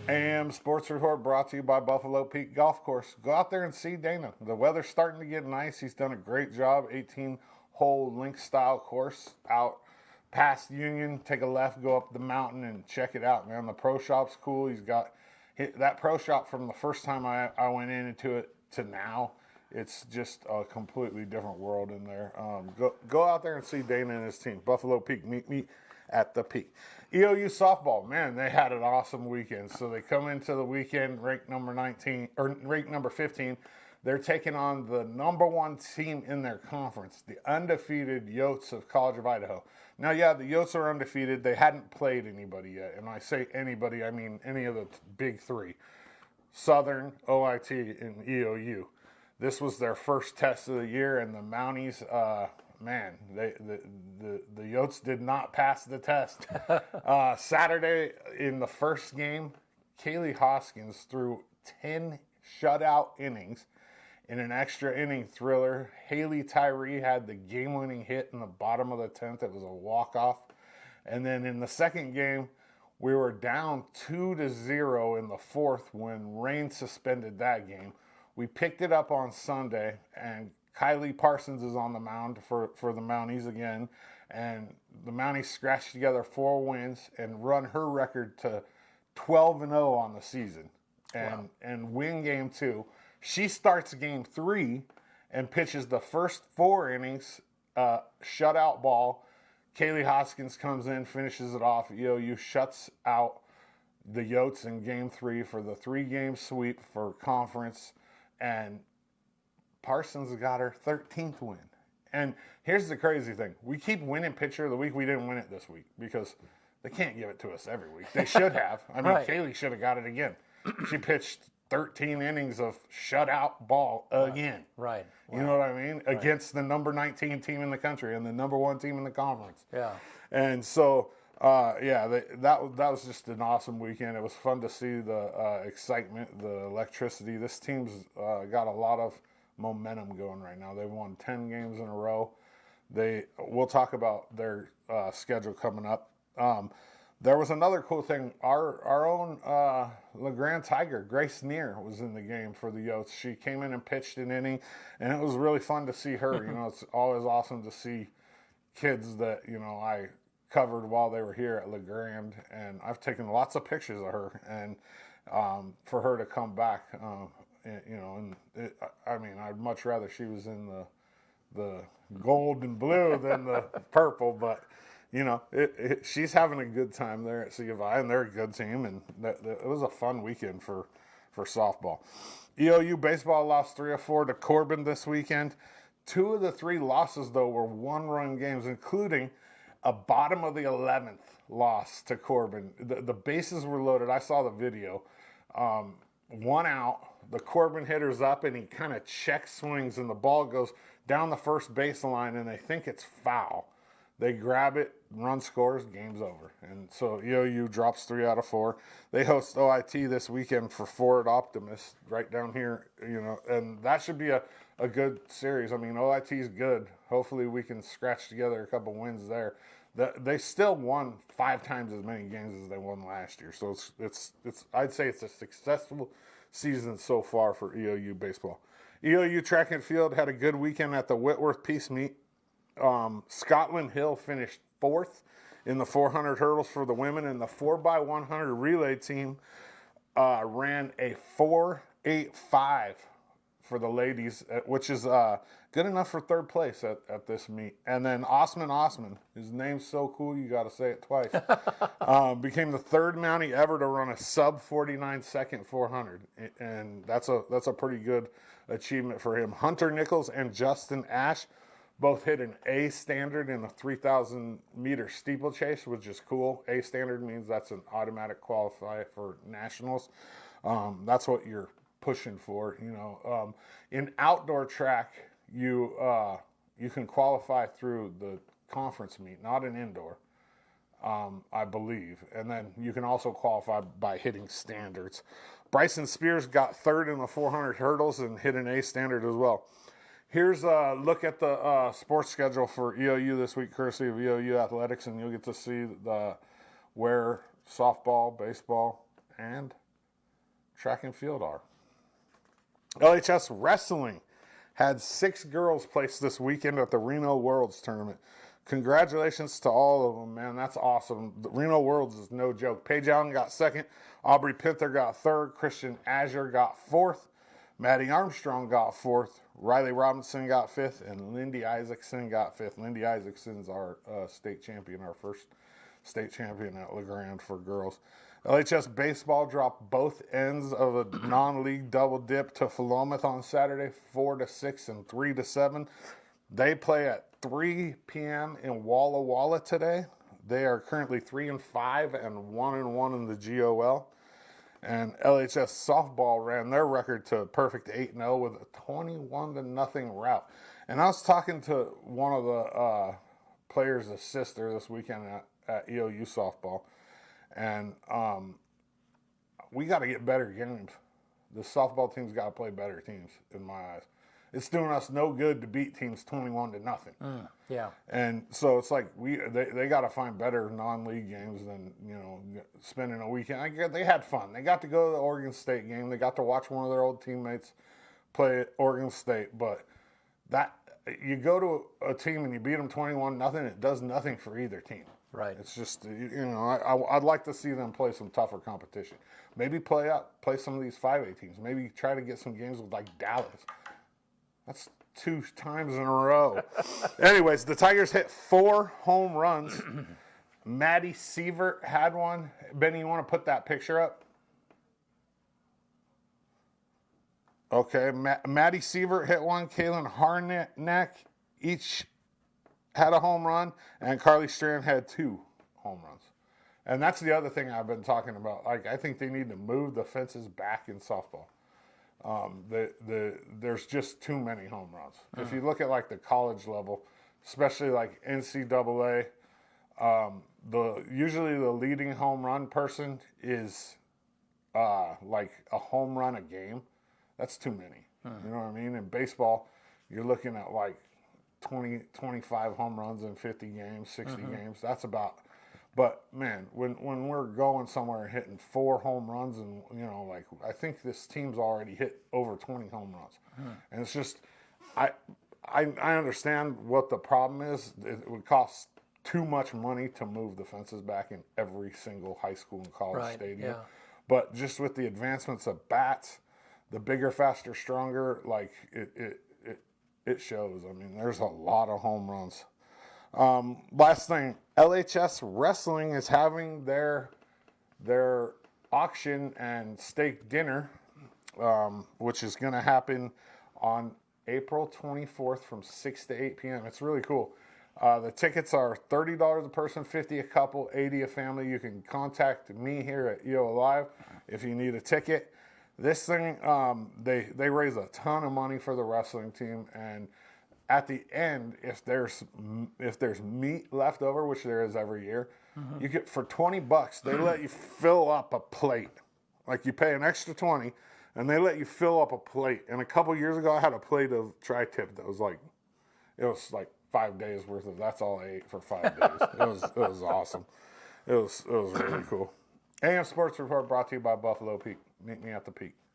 AM Sports Report brought to you by Buffalo Peak Golf Course. Go out there and see Dana. The weather's starting to get nice. He's done a great job. 18-hole link style course out past Union. Take a left, go up the mountain, and check it out, man. The pro shop's cool. He's got that pro shop from the first time I went into it to now. It's just a completely different world in there. Go out there and see Dana and his team. Buffalo Peak. Meet me at the Peak. EOU softball, man, they had an awesome weekend. So they come into the weekend ranked number 19 or ranked number 15. They're taking on the number one team in their conference, the undefeated Yotes of College of Idaho. Now, yeah, the Yotes are undefeated. They hadn't played anybody yet. And I say anybody, I mean any of the big three: Southern, OIT, and EOU. This was their first test of the year, and the Mounties, man, the Yotes did not pass the test. Saturday in the first game, Kaylee Hoskins threw 10 shutout innings in an extra inning thriller. Haley Tyree had the game-winning hit in the bottom of the 10th. It was a walk-off. And then in the second game, we were down 2-0 in the fourth when rain suspended that game. We picked it up on Sunday, and Kylie Parsons is on the mound for the Mounties again. And the Mounties scratched together 4 wins and run her record to 12-0 on the season and win game 2. She starts game 3 and pitches the first 4 innings, shutout ball. Kaylee Hoskins comes in, finishes it off. EOU shuts out the Yotes in game 3 for the 3-game sweep for conference. And Parsons got her 13th win. And here's the crazy thing. We keep winning pitcher of the week. We didn't win it this week because they can't give it to us every week. They should have. I mean, right. Kaylee should have got it again. She pitched 13 innings of shutout ball again. Right. You know what I mean? Right. Against the number 19 team in the country and the number 1 team in the conference. Yeah. And so, that was just an awesome weekend. It was fun to see the excitement, the electricity. This team's got a lot of momentum going right now. They've won 10 games in a row. We'll talk about their schedule coming up. There was another cool thing. Our own LeGrand Tiger, Grace Neer, was in the game for the Yotes. She came in and pitched an inning, and it was really fun to see her. You know, it's always awesome to see kids that, you know, I covered while they were here at LeGrand, and I've taken lots of pictures of her, and for her to come back, you know, and I mean, I'd much rather she was in the gold and blue than the purple, but you know, she's having a good time there at C of I, and they're a good team, and it was a fun weekend for softball. EOU baseball lost 3 of 4 to Corbin this weekend. 2 of the 3 losses, though, were 1-run games, including a bottom of the 11th loss to Corbin. The bases were loaded. I saw the video. 1 out. The Corbin hitter's up, and he kind of check swings, and the ball goes down the first baseline, and they think it's foul. They grab it, run scores, game's over. And so EOU drops 3 out of 4. They host OIT this weekend for Ford Optimist right down here, you know, and that should be a good series. I mean, OIT's good. Hopefully we can scratch together a couple wins there. They still won 5 times as many games as they won last year. So it's I'd say it's a successful season so far for EOU baseball. EOU track and field had a good weekend at the Whitworth Peace Meet. Scotland Hill finished 4th in the 400 hurdles for the women, and the 4x100 relay team ran a 4.85 for the ladies, which is good enough for 3rd place at this meet. And then Osman, his name's so cool you got to say it twice, became the 3rd Mountie ever to run a sub 49 second 400, and that's a pretty good achievement for him. Hunter Nichols and Justin Ash both hit an A standard in a 3,000 meter steeplechase, which is cool. A standard means that's an automatic qualifier for nationals. That's what you're pushing for, you know. In outdoor track, you can qualify through the conference meet, not an indoor, I believe. And then you can also qualify by hitting standards. Bryson Spears got 3rd in the 400 hurdles and hit an A standard as well. Here's a look at the sports schedule for EOU this week, courtesy of EOU Athletics, and you'll get to see where softball, baseball, and track and field are. LHS Wrestling had 6 girls placed this weekend at the Reno Worlds Tournament. Congratulations to all of them, man. That's awesome. The Reno Worlds is no joke. Paige Allen got 2nd. Aubrey Pinther got 3rd. Christian Azure got 4th. Maddie Armstrong got 4th. Riley Robinson got 5th. And Lindy Isaacson got 5th. Lindy Isaacson's our state champion, our first state champion at LeGrand for girls. LHS Baseball dropped both ends of a non-league double dip to Philomath on Saturday, 4-6 and 3-7. They play at 3 p.m. in Walla Walla today. They are currently 3-5 and 1-1 in the GOL. And LHS Softball ran their record to a perfect 8-0 with a 21-0 rout. And I was talking to one of the players' sister this weekend at EOU Softball. And we got to get better games. The softball team's got to play better teams, in my eyes. It's doing us no good to beat teams 21-0. Yeah. And so it's like they got to find better non-league games than, spending a weekend. They had fun. They got to go to the Oregon State game. They got to watch one of their old teammates play at Oregon State. But that you go to a team and you beat them 21-0, it does nothing for either team. Right. It's just, I'd like to see them play some tougher competition. Maybe play some of these 5A teams. Maybe try to get some games with like Dallas. That's 2 times in a row. Anyways, the Tigers hit 4 home runs. Maddie Sievert had one. Benny, you want to put that picture up? Okay, Maddie Sievert hit one. Kaylin Harnack each had a home run, and Carly Strand had 2 home runs. And that's the other thing I've been talking about. Like, I think they need to move the fences back in softball. There's just too many home runs. If you look at like the college level, especially like NCAA, usually the leading home run person is like a home run a game. That's too many. You know what I mean? In baseball, you're looking at like 20, 25 home runs in 50 games, 60 games. That's about. But man, when we're going somewhere and hitting 4 home runs, and like I think this team's already hit over 20 home runs, and it's just I understand what the problem is. It would cost too much money to move the fences back in every single high school and college stadium. Yeah. But just with the advancements of bats, the bigger, faster, stronger, like it shows. I mean, there's a lot of home runs. Last thing, LHS Wrestling is having their auction and steak dinner, which is going to happen on April 24th from 6 to 8 p.m. It's really cool. The tickets are $30 a person, $50 a couple, $80 a family. You can contact me here at EO Live if you need a ticket. This thing, they raise a ton of money for the wrestling team, and at the end, if there's meat left over, which there is every year, you get for $20, they let you fill up a plate. Like you pay an extra $20, and they let you fill up a plate. And a couple years ago, I had a plate of tri-tip that was like 5 days worth of. That's all I ate for 5 days. It was awesome. It was really cool. AM Sports Report brought to you by Buffalo Peak. Meet me at the Peak.